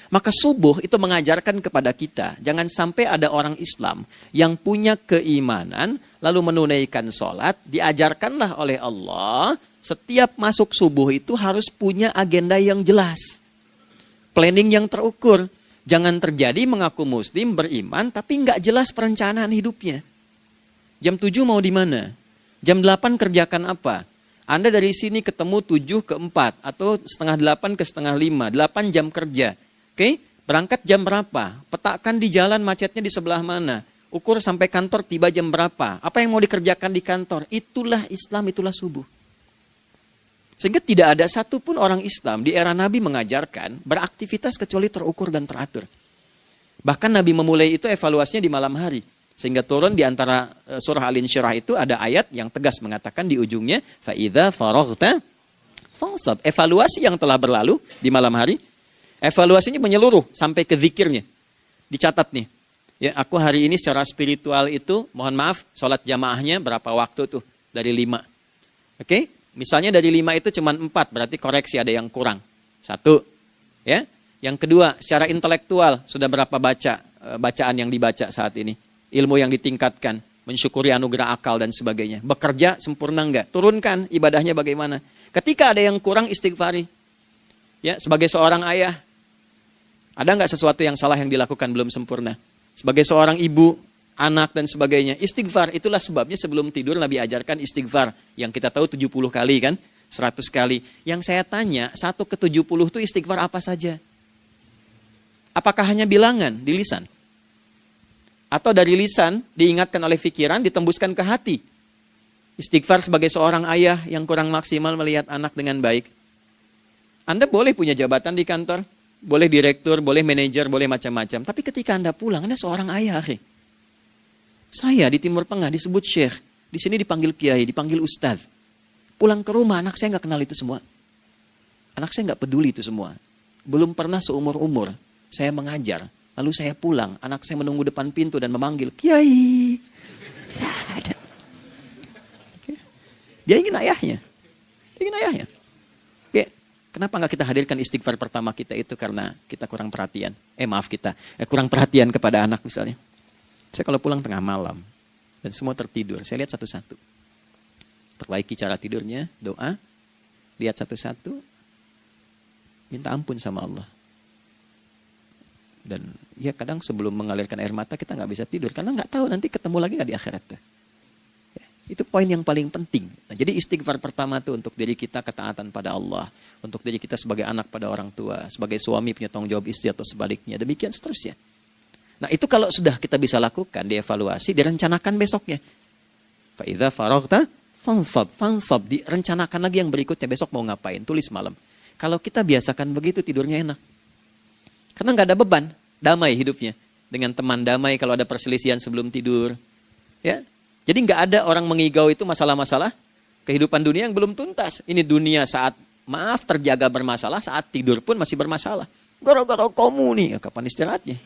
Maka subuh itu mengajarkan kepada kita, jangan sampai ada orang Islam yang punya keimanan, lalu menunaikan sholat, diajarkanlah oleh Allah, setiap masuk subuh itu harus punya agenda yang jelas. Planning yang terukur. Jangan terjadi mengaku muslim, beriman, tapi nggak jelas perencanaan hidupnya. Jam 7 mau di mana? Jam 8 kerjakan apa? Anda dari sini ketemu 7 ke 4, atau setengah 8 ke setengah 5, 8 jam kerja. Oke? Berangkat jam berapa? Petakan di jalan macetnya di sebelah mana? Ukur sampai kantor tiba jam berapa? Apa yang mau dikerjakan di kantor? Itulah Islam, itulah subuh. Sehingga tidak ada satupun orang Islam di era Nabi mengajarkan beraktivitas kecuali terukur dan teratur. Bahkan Nabi memulai itu evaluasinya di malam hari. Sehingga turun di antara surah Al-Insyirah itu ada ayat yang tegas mengatakan di ujungnya, فَإِذَا فَرَغْتَ فَانْصَبْ. Evaluasi yang telah berlalu di malam hari, evaluasinya menyeluruh sampai ke zikirnya. Dicatat nih. Ya, aku hari ini secara spiritual itu, mohon maaf, sholat jamaahnya berapa waktu tuh? Dari 5. Oke? Misalnya dari 5 itu cuma 4, berarti koreksi ada yang kurang. 1, ya. Yang kedua, secara intelektual sudah berapa bacaan yang dibaca saat ini, ilmu yang ditingkatkan, mensyukuri anugerah akal dan sebagainya. Bekerja sempurna enggak? Turunkan ibadahnya bagaimana? Ketika ada yang kurang, istighfari. Ya, sebagai seorang ayah, ada enggak sesuatu yang salah yang dilakukan belum sempurna? Sebagai seorang ibu, anak dan sebagainya, istighfar. Itulah sebabnya sebelum tidur Nabi ajarkan istighfar. Yang kita tahu 70 kali kan, 100 kali. Yang saya tanya, 1 ke 70 itu istighfar apa saja? Apakah hanya bilangan di lisan? Atau dari lisan diingatkan oleh pikiran, ditembuskan ke hati? Istighfar sebagai seorang ayah yang kurang maksimal melihat anak dengan baik. Anda boleh punya jabatan di kantor, boleh direktur, boleh manajer, boleh macam-macam. Tapi ketika Anda pulang, Anda seorang ayah, akhi. Saya di Timur Tengah disebut syekh, di sini dipanggil kiai, dipanggil ustadz. Pulang ke rumah, anak saya nggak kenal itu semua. Anak saya nggak peduli itu semua. Belum pernah seumur-umur saya mengajar, lalu saya pulang, anak saya menunggu depan pintu dan memanggil, kiai. Tidak ada. Dia ingin ayahnya. Dia ingin ayahnya. Oke. Kenapa nggak kita hadirkan istighfar pertama kita itu karena kita kurang perhatian. Kurang perhatian kepada anak misalnya. Saya kalau pulang tengah malam dan semua tertidur, saya lihat satu-satu. Perbaiki cara tidurnya, doa, lihat satu-satu, minta ampun sama Allah. Dan ya kadang sebelum mengalirkan air mata kita nggak bisa tidur karena nggak tahu nanti ketemu lagi nggak di akhirat. Ya, itu poin yang paling penting. Nah, jadi istighfar pertama tuh untuk diri kita ketaatan pada Allah, untuk diri kita sebagai anak pada orang tua, sebagai suami punya tanggung jawab istri atau sebaliknya, demikian seterusnya. Nah itu kalau sudah kita bisa lakukan, dievaluasi, direncanakan besoknya. Fa'idha faraghta fansab, direncanakan lagi yang berikutnya, besok mau ngapain, tulis malam. Kalau kita biasakan begitu, tidurnya enak. Karena nggak ada beban, damai hidupnya. Dengan teman damai kalau ada perselisihan sebelum tidur. Ya, jadi nggak ada orang mengigau itu masalah-masalah kehidupan dunia yang belum tuntas. Ini dunia saat, maaf, terjaga bermasalah, saat tidur pun masih bermasalah. Gara-gara kamu nih, kapan istirahatnya?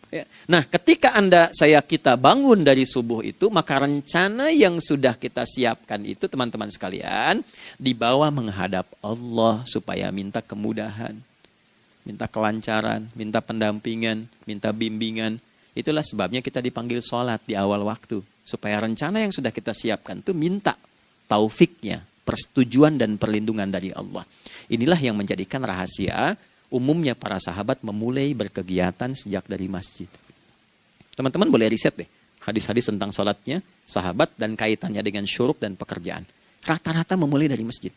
Ya. Nah, ketika kita bangun dari subuh itu, maka rencana yang sudah kita siapkan itu, teman-teman sekalian, dibawa menghadap Allah supaya minta kemudahan, minta kelancaran, minta pendampingan, minta bimbingan. Itulah sebabnya kita dipanggil sholat di awal waktu, supaya rencana yang sudah kita siapkan itu minta taufiknya, persetujuan dan perlindungan dari Allah. Inilah yang menjadikan rahasia umumnya para sahabat memulai berkegiatan sejak dari masjid. Teman-teman boleh riset deh hadis-hadis tentang sholatnya sahabat dan kaitannya dengan syuruk dan pekerjaan. Rata-rata memulai dari masjid.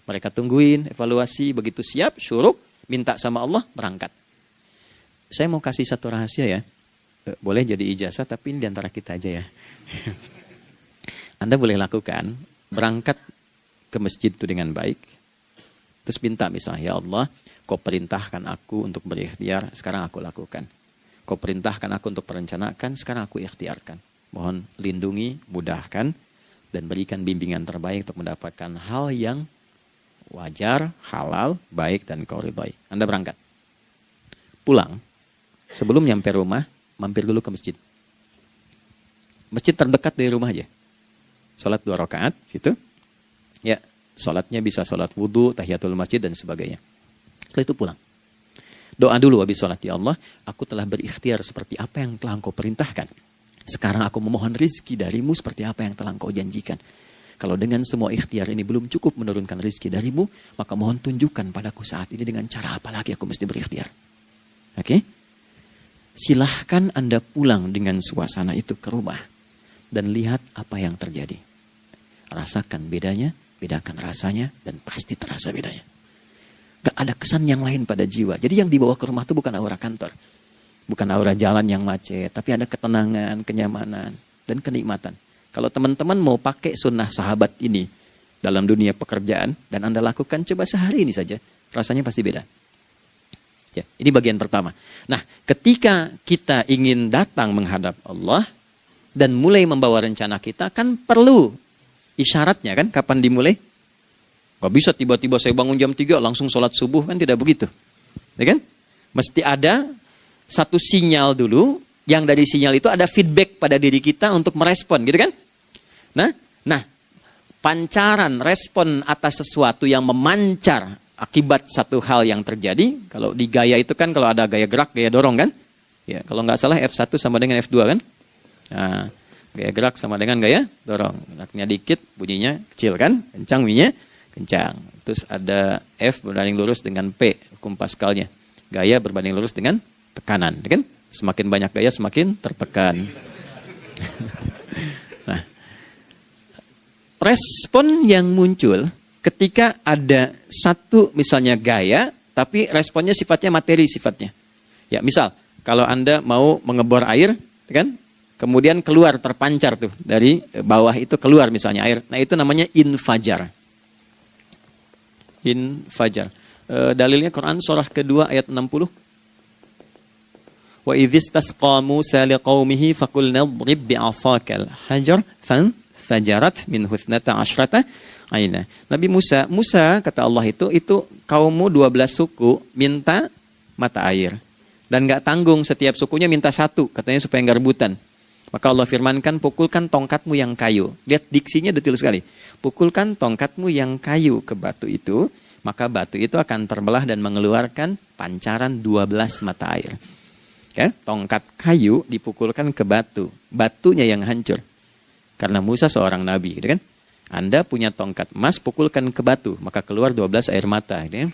Mereka tungguin, evaluasi, begitu siap, syuruk, minta sama Allah, berangkat. Saya mau kasih satu rahasia ya. Boleh jadi ijazah, tapi ini diantara kita aja ya. Anda boleh lakukan, berangkat ke masjid itu dengan baik. Terus minta misalnya, ya Allah, Kau perintahkan aku untuk berikhtiar, sekarang aku lakukan. Kau perintahkan aku untuk merencanakan, sekarang aku ikhtiarkan. Mohon lindungi, mudahkan, dan berikan bimbingan terbaik untuk mendapatkan hal yang wajar, halal, baik, dan kau ridhai. Anda berangkat. Pulang, sebelum nyampe rumah, mampir dulu ke masjid. Masjid terdekat dari rumah aja. Sholat 2 rakaat, situ. Ya, sholatnya bisa sholat wudhu, tahiyatul masjid, dan sebagainya. Setelah itu pulang. Doa dulu habis sholat. Ya Allah, aku telah berikhtiar seperti apa yang telah Engkau perintahkan. Sekarang aku memohon rizki darimu seperti apa yang telah Engkau janjikan. Kalau dengan semua ikhtiar ini belum cukup menurunkan rizki darimu, maka mohon tunjukkan padaku saat ini dengan cara apa lagi aku mesti berikhtiar. Oke? Silahkan Anda pulang dengan suasana itu ke rumah. Dan lihat apa yang terjadi. Rasakan bedanya, bedakan rasanya, dan pasti terasa bedanya. Gak ada kesan yang lain pada jiwa. Jadi yang dibawa ke rumah itu bukan aura kantor. Bukan aura jalan yang macet. Tapi ada ketenangan, kenyamanan, dan kenikmatan. Kalau teman-teman mau pakai sunnah sahabat ini dalam dunia pekerjaan dan Anda lakukan, coba sehari ini saja, rasanya pasti beda. Ya, ini bagian pertama. Nah, ketika kita ingin datang menghadap Allah dan mulai membawa rencana kita, kan perlu isyaratnya kan, kapan dimulai? Gak bisa tiba-tiba saya bangun jam 3 langsung sholat subuh, kan tidak begitu. Ya kan? Mesti ada satu sinyal dulu, yang dari sinyal itu ada feedback pada diri kita untuk merespon, gitu kan? Nah, pancaran respon atas sesuatu yang memancar akibat satu hal yang terjadi. Kalau di gaya itu kan, kalau ada gaya gerak, gaya dorong kan? Ya, kalau nggak salah F1 sama dengan F2 kan? Nah, gaya gerak sama dengan gaya dorong. Geraknya dikit, bunyinya kecil kan? Kencang bunyinya, kencang. Terus ada F berbanding lurus dengan P, hukum Pascalnya. Gaya berbanding lurus dengan tekanan, kan? Semakin banyak gaya, semakin tertekan. Nah, respon yang muncul ketika ada satu misalnya gaya, tapi responnya sifatnya materi sifatnya. Ya, misal kalau Anda mau mengebor air, kan? Kemudian keluar terpancar tuh dari bawah itu keluar misalnya air. Nah, itu namanya infajar. Infajar. Dalilnya Quran surah kedua ayat 60. Wa idzistasqa Musa liqaumihi faqulna idrib bi'asakal hajar fanfajarat min huthnata asyrata aina. Nabi Musa kata Allah itu kaummu 12 suku minta mata air. Dan enggak tanggung, setiap sukunya minta satu, katanya supaya enggak rebutan. Maka Allah firmankan, pukulkan tongkatmu yang kayu. Lihat diksinya detil sekali. Pukulkan tongkatmu yang kayu ke batu itu, maka batu itu akan terbelah dan mengeluarkan pancaran 12 mata air. Ya, tongkat kayu dipukulkan ke batu, batunya yang hancur. Karena Musa seorang nabi, gitu kan? Anda punya tongkat emas, pukulkan ke batu, maka keluar 12 air mata. Gitu ya.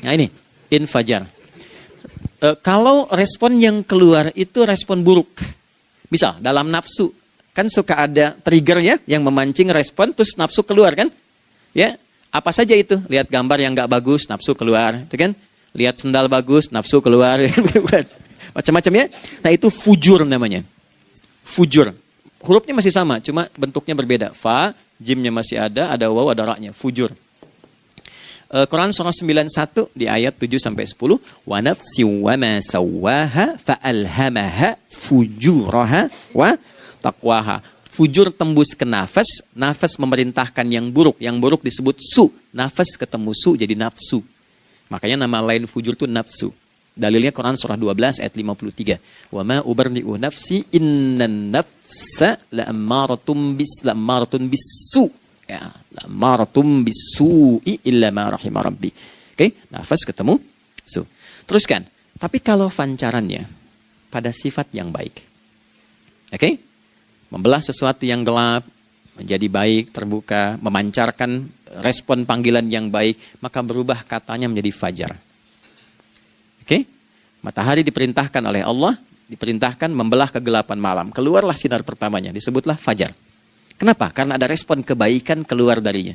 Nah ini, infajar. Kalau respon yang keluar itu respon buruk. Misal, dalam nafsu, kan suka ada trigger ya, yang memancing respon, terus nafsu keluar kan? Ya, apa saja itu? Lihat gambar yang gak bagus, nafsu keluar, gitu kan? Lihat sendal bagus, nafsu keluar, macam-macam ya. Nah itu fujur namanya. Fujur. Hurufnya masih sama, cuma bentuknya berbeda. Fa, jimnya masih ada waw, ada ra-nya. Fujur. Quran surah 91 di ayat 7-10. Wa nafsi wa ma sawwaha fa'alhamaha fujuraha wa taqwaha. Fujur tembus ke nafas, nafas memerintahkan yang buruk disebut su. Nafas ketemu su jadi nafsu. Makanya nama lain fujur itu nafsu. Dalilnya Quran surah 12 ayat 53. Wa ma ubarri'u nafsi innan nafsa la'ammaratun bisu. Ya, la'ammaratun bisu'i illa ma rahima rabbi. Oke, nafas ketemu su. Teruskan. Tapi kalau pancarannya pada sifat yang baik. Oke? Membelah sesuatu yang gelap menjadi baik, terbuka, memancarkan respon panggilan yang baik, maka berubah katanya menjadi fajar. Oke? Matahari diperintahkan oleh Allah, diperintahkan membelah kegelapan malam. Keluarlah sinar pertamanya, disebutlah fajar. Kenapa? Karena ada respon kebaikan keluar darinya.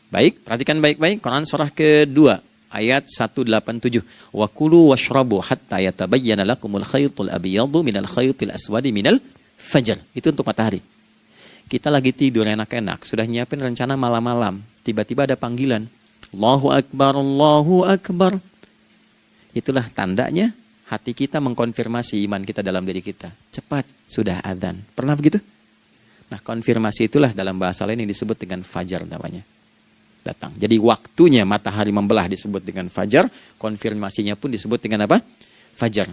Baik, perhatikan baik-baik. Quran surah kedua, ayat 187. Wa kulu washrabu hatta yatabayyana lakumul khaytul abyadu minal khaytil aswadi minal fajar. Itu untuk matahari. Kita lagi tidur enak-enak, sudah nyiapin rencana malam-malam. Tiba-tiba ada panggilan. Allahu Akbar, Allahu Akbar. Itulah tandanya hati kita mengkonfirmasi iman kita dalam diri kita. Cepat, sudah adzan. Pernah begitu? Nah, konfirmasi itulah dalam bahasa lain yang disebut dengan fajar namanya. Datang. Jadi waktunya matahari membelah disebut dengan fajar. Konfirmasinya pun disebut dengan apa? fajar.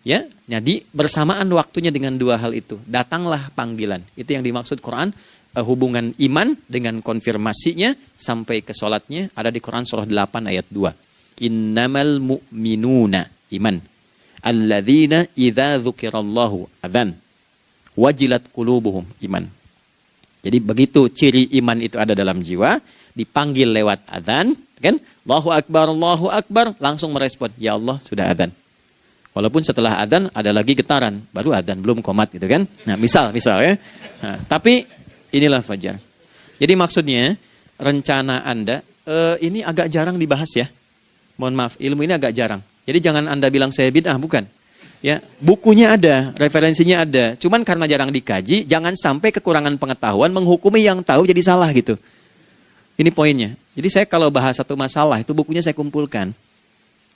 Ya, jadi bersamaan waktunya dengan dua hal itu. Datanglah panggilan. Itu yang dimaksud Quran. Hubungan iman dengan konfirmasinya sampai ke sholatnya ada di Quran surah 8 ayat 2. Innamal mu'minuna iman. Alladzina idza dzukirallahu adzan. Wajilat qulubuhum iman. Jadi begitu ciri iman itu ada dalam jiwa, dipanggil lewat adzan, kan? Allahu Akbar, langsung merespon, ya Allah sudah adzan. Walaupun setelah adzan ada lagi getaran, baru adzan belum qomat gitu kan. Nah, misal ya. Nah, tapi inilah fajar. Jadi maksudnya rencana Anda ini agak jarang dibahas ya. Mohon maaf, ilmu ini agak jarang. Jadi jangan Anda bilang saya bid'ah, bukan. Ya, bukunya ada, referensinya ada. Cuman karena jarang dikaji, jangan sampai kekurangan pengetahuan menghukumi yang tahu jadi salah gitu. Ini poinnya. Jadi saya kalau bahas satu masalah, itu bukunya saya kumpulkan.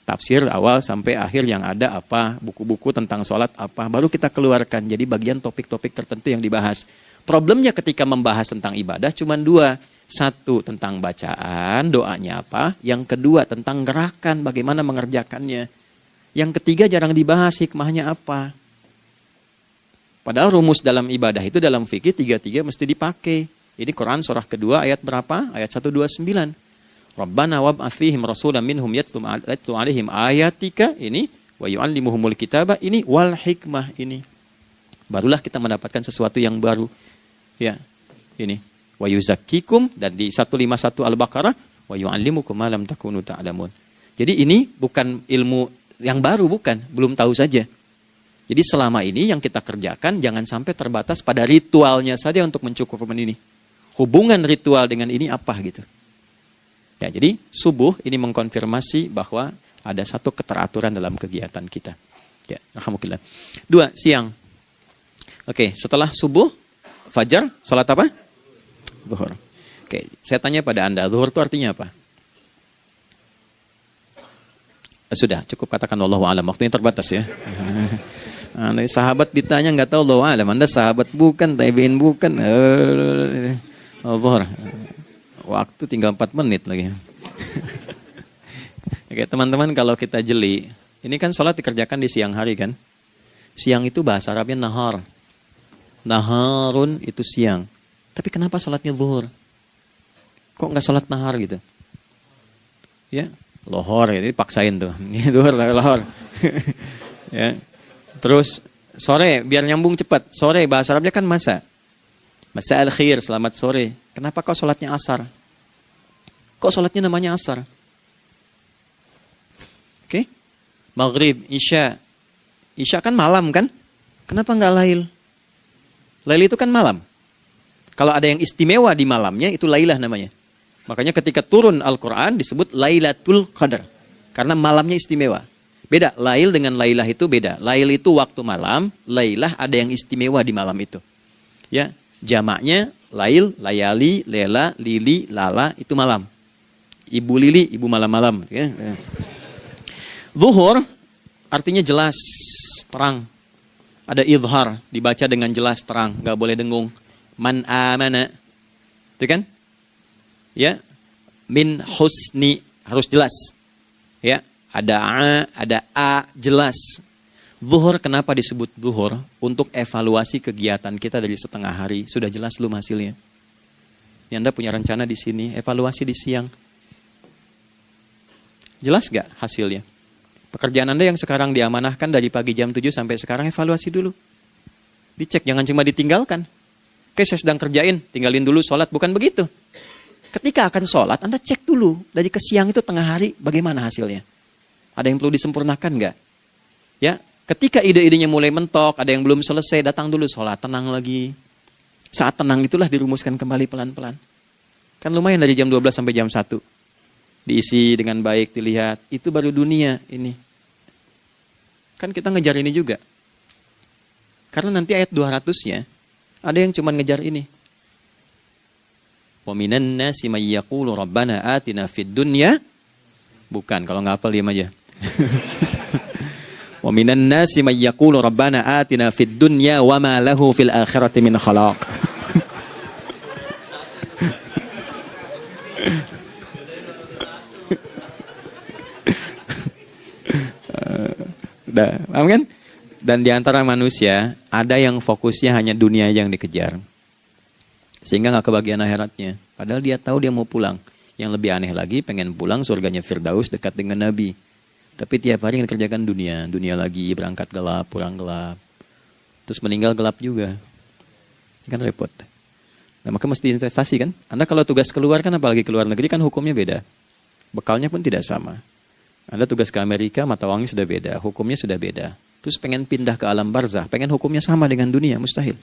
Tafsir awal sampai akhir yang ada apa, buku-buku tentang sholat apa, baru kita keluarkan. Jadi bagian topik-topik tertentu yang dibahas. Problemnya ketika membahas tentang ibadah cuma dua. Satu tentang bacaan, doanya apa. Yang kedua tentang gerakan, bagaimana mengerjakannya. Yang ketiga jarang dibahas, hikmahnya apa. Padahal rumus dalam ibadah itu dalam fikih tiga-tiga mesti dipakai. Ini Quran surah kedua ayat berapa? Ayat 129. Rabbana wab'ats fihim rasulan minhum yatlu 'alaihim ayatika ini wa yu'allimuhumul kitaba ini wal hikmah ini. Barulah kita mendapatkan sesuatu yang baru. Ya. Ini wa yuzakkikum dan di 151 Al-Baqarah wa yu'allimukum ma lam takunu ta'lamun. Jadi ini bukan ilmu yang baru, bukan, belum tahu saja. Jadi selama ini yang kita kerjakan jangan sampai terbatas pada ritualnya saja untuk mencukupkan ini. Hubungan ritual dengan ini apa gitu. Ya, jadi subuh ini mengkonfirmasi bahwa ada satu keteraturan dalam kegiatan kita. Ya, alhamdulillah. 2, siang. Oke, setelah subuh, fajar, sholat apa? Zuhur. Oke, saya tanya pada Anda, zuhur itu artinya apa? Sudah, cukup katakan Allahu a'lam. Waktunya terbatas ya. Sahabat ditanya nggak tahu Allahu a'lam. Anda sahabat bukan, tabi'in bukan. Zuhur. Waktu tinggal 4 menit lagi. Oke, teman-teman kalau kita jeli, ini kan sholat dikerjakan di siang hari kan? Siang itu bahasa Arabnya nahar. Naharun itu siang. Tapi kenapa sholatnya zuhur? Kok nggak sholat nahar gitu? Ya, lohor, jadi paksain tuh. Zuhur, lohor. Ya. Terus sore, biar nyambung cepat. Sore, bahasa Arabnya kan masa. Masa al-khir, selamat sore. Kenapa kok sholatnya asar? Kok sholatnya namanya asar? Oke. Maghrib, Isya. Isya kan malam kan? Kenapa nggak lail? Lail itu kan malam. Kalau ada yang istimewa di malamnya, itu lailah namanya. Makanya ketika turun Al-Quran disebut Lailatul Qadar. Karena malamnya istimewa. Beda, lail dengan lailah itu beda. Lail itu waktu malam, lailah ada yang istimewa di malam itu. Ya, jamaknya lail, layali, lela, lili, lala, itu malam. Ibu lili, ibu malam-malam. Ya. Zuhur artinya jelas, terang. Ada idhar, dibaca dengan jelas, terang. Gak boleh dengung. Man amana. Itu kan? Ya. Min husni, harus jelas. Ya. Ada a, jelas. Zuhur kenapa disebut zuhur? Untuk evaluasi kegiatan kita dari setengah hari. Sudah jelas belum hasilnya? Ya, Anda punya rencana di sini, evaluasi di siang. Jelas gak hasilnya? Pekerjaan Anda yang sekarang diamanahkan dari pagi jam 7 sampai sekarang, evaluasi dulu. Dicek, jangan cuma ditinggalkan. Oke, saya sedang kerjain, tinggalin dulu sholat. Bukan begitu. Ketika akan sholat, Anda cek dulu. Dari ke siang itu tengah hari, bagaimana hasilnya? Ada yang perlu disempurnakan gak? Ya, ketika ide-idenya mulai mentok, ada yang belum selesai, datang dulu sholat, tenang lagi. Saat tenang itulah dirumuskan kembali pelan-pelan. Kan lumayan dari jam 12 sampai jam 1. Diisi dengan baik, dilihat. Itu baru dunia ini. Kan kita ngejar ini juga. Karena nanti ayat 200-nya, ada yang cuma ngejar ini. Wa minan nasi may yaqulu rabbana atina fid dunya. Bukan, kalau nggak hafal diam aja. Wa minan nasi may yaqulu rabbana atina fid dunya wa ma lahu fil akhirati min khalaq. Nah, paham kan? Dan di antara manusia, ada yang fokusnya hanya dunia aja yang dikejar. Sehingga nggak kebagian akhiratnya. Padahal dia tahu dia mau pulang. Yang lebih aneh lagi, pengen pulang surganya Firdaus dekat dengan Nabi. Tapi tiap hari kerjakan dunia. Dunia lagi, berangkat gelap, pulang gelap. Terus meninggal gelap juga. Kan repot. Nah, maka mesti investasi kan. Anda kalau tugas keluar kan, apalagi keluar negeri kan hukumnya beda. Bekalnya pun tidak sama. Anda tugas ke Amerika, mata uangnya sudah beda. Hukumnya sudah beda. Terus pengen pindah ke alam barzah, pengen hukumnya sama dengan dunia, mustahil.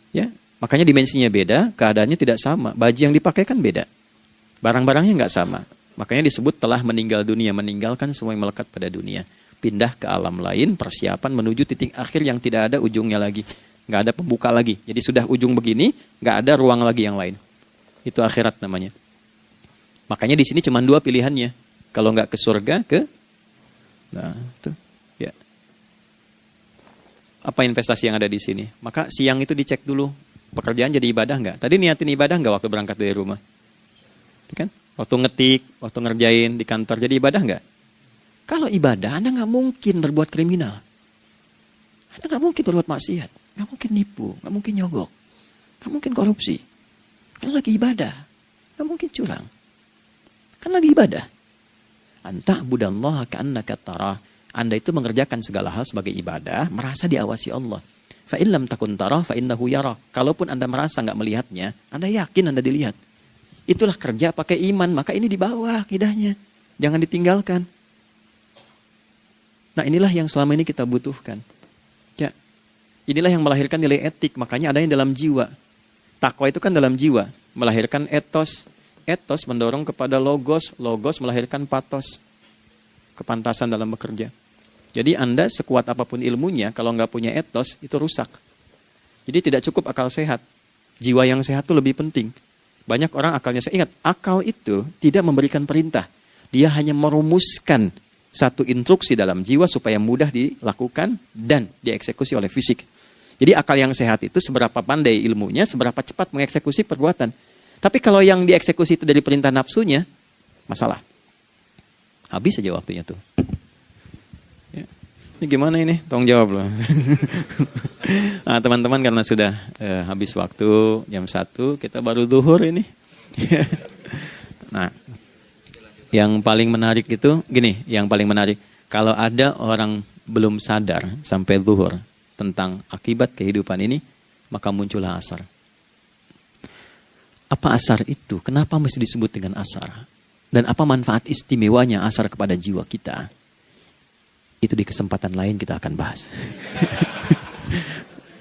Ya, makanya dimensinya beda, keadaannya tidak sama. Baju yang dipakai kan beda. Barang-barangnya nggak sama. Makanya disebut telah meninggal dunia, meninggalkan semua yang melekat pada dunia. Pindah ke alam lain, persiapan menuju titik akhir yang tidak ada ujungnya lagi. Nggak ada pembuka lagi. Jadi sudah ujung begini, nggak ada ruang lagi yang lain. Itu akhirat namanya. Makanya di sini cuma 2 pilihannya. Kalau nggak ke surga, nah, tuh. Apa investasi yang ada di sini? Maka siang itu dicek dulu. Pekerjaan jadi ibadah nggak? Tadi niatin ibadah nggak waktu berangkat dari rumah? Kan? Waktu ngetik, waktu ngerjain di kantor, jadi ibadah nggak? Kalau ibadah, Anda nggak mungkin berbuat kriminal. Anda nggak mungkin berbuat maksiat. Nggak mungkin nipu, nggak mungkin nyogok. Nggak mungkin korupsi. Kan lagi ibadah. Nggak mungkin curang. Kan lagi ibadah. Anta budallaha ka'annaka tarah. Anda itu mengerjakan segala hal sebagai ibadah, merasa diawasi Allah. Fa in lam takun tarah fa innahu yarak. Kalaupun Anda merasa nggak melihatnya, Anda yakin Anda dilihat. Itulah kerja pakai iman, maka ini di bawah akidahnya. Jangan ditinggalkan. Nah, inilah yang selama ini kita butuhkan. Ya. Inilah yang melahirkan nilai etik, makanya ada yang dalam jiwa. Takwa itu kan dalam jiwa, melahirkan etos. Etos mendorong kepada logos, logos melahirkan patos. Kepantasan dalam bekerja. Jadi Anda sekuat apapun ilmunya, kalau nggak punya etos, itu rusak. Jadi tidak cukup akal sehat. Jiwa yang sehat itu lebih penting. Banyak orang akalnya sehat. Ingat, akal itu tidak memberikan perintah. Dia hanya merumuskan satu instruksi dalam jiwa supaya mudah dilakukan dan dieksekusi oleh fisik. Jadi akal yang sehat itu seberapa pandai ilmunya, seberapa cepat mengeksekusi perbuatan. Tapi kalau yang dieksekusi itu dari perintah nafsunya, masalah. Habis saja waktunya tuh. Ini gimana ini? Tolong jawab loh. Nah, teman-teman karena sudah habis waktu jam 1, kita baru zuhur ini. Nah, yang paling menarik itu gini, yang paling menarik kalau ada orang belum sadar sampai zuhur tentang akibat kehidupan ini, maka muncullah asar. Apa asar itu? Kenapa mesti disebut dengan asar? Dan apa manfaat istimewanya asar kepada jiwa kita? Itu di kesempatan lain kita akan bahas.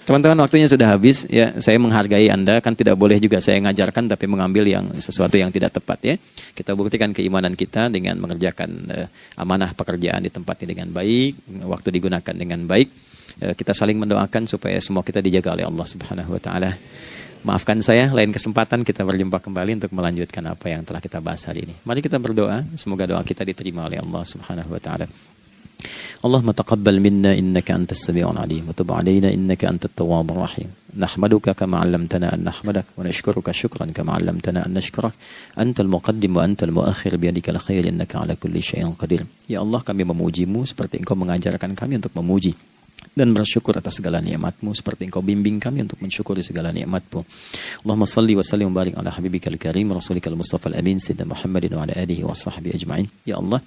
Teman-teman, waktunya sudah habis. Ya, saya menghargai Anda, kan tidak boleh juga saya ngajarkan tapi mengambil yang sesuatu yang tidak tepat ya. Kita buktikan keimanan kita dengan mengerjakan amanah pekerjaan di tempat ini dengan baik, waktu digunakan dengan baik. Kita saling mendoakan supaya semua kita dijaga oleh Allah Subhanahu wa taala. Maafkan saya, lain kesempatan kita berjumpa kembali untuk melanjutkan apa yang telah kita bahas hari ini. Mari kita berdoa, semoga doa kita diterima oleh Allah Subhanahu wa taala. Allahumma taqabbal minna innaka antas sami'ul alim wa tub 'alaina innaka antat tawwabur rahim. Nahmaduka kama 'allamtana an nahmadak wa nashkuruka syukran kama 'allamtana an nashkurak. Antal muqaddim wa antal muakhir bi yadikal khair innaka 'ala kulli syai'in qadir. Ya Allah, kami memujimu seperti Engkau mengajarkan kami untuk memuji dan bersyukur atas segala nikmat-Mu seperti Engkau bimbing kami untuk mensyukuri segala nikmat-Mu. Allahumma salli wa sallim wa barik ala habibikal karim rasulikal mustafa al-amin sayyidina Muhammadin wa ala alihi wa sahbihi ajma'in. Ya Allah,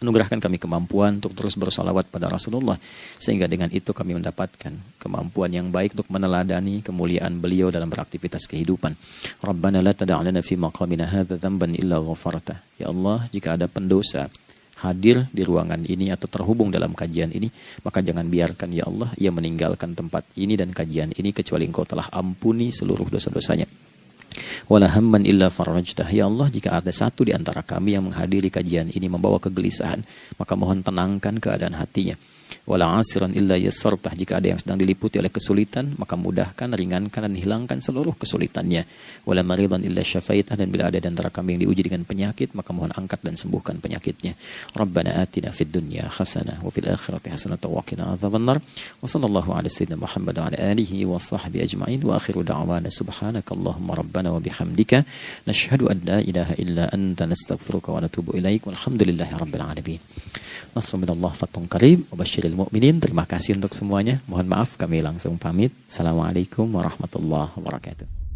anugerahkan kami kemampuan untuk terus bersalawat pada Rasulullah sehingga dengan itu kami mendapatkan kemampuan yang baik untuk meneladani kemuliaan beliau dalam beraktivitas kehidupan. Rabbana la tada' lana fi maqamina hadza dhanban illa ghafarta. Ya Allah, jika ada pendosa hadir di ruangan ini atau terhubung dalam kajian ini, maka jangan biarkan ya Allah ia meninggalkan tempat ini dan kajian ini kecuali Engkau telah ampuni seluruh dosa-dosanya. Wala hamman illa farajtah. Ya Allah, jika ada satu di antara kami yang menghadiri kajian ini membawa kegelisahan, maka mohon tenangkan keadaan hatinya. Wala asiran illa yassartah. Jika ada yang sedang diliputi oleh kesulitan, maka mudahkan, ringankan dan hilangkan seluruh kesulitannya. Wala maridan illa syafaitah. Dan bila ada di antara kami yang diuji dengan penyakit, maka mohon angkat dan sembuhkan penyakitnya. Rabbana atina fid dunya hasanah wa fil akhirati hasanah wa qina adzabannar. Wa sallallahu ala sayyidina Muhammad wa ala alihi wa sahbihi ajma'in. Wa akhiru da'wana subhanakallahumma rabbana wa bihamdika nashhadu an la ilaha illa anta nastaghfiruka wa natubu ilaik. Walhamdulillahi rabbil alamin. Nasrun minallah, fathun qarib, wa basyir basyiril mu'minin. Terima kasih untuk semuanya. Mohon maaf kami langsung pamit. Assalamualaikum warahmatullahi wabarakatuh.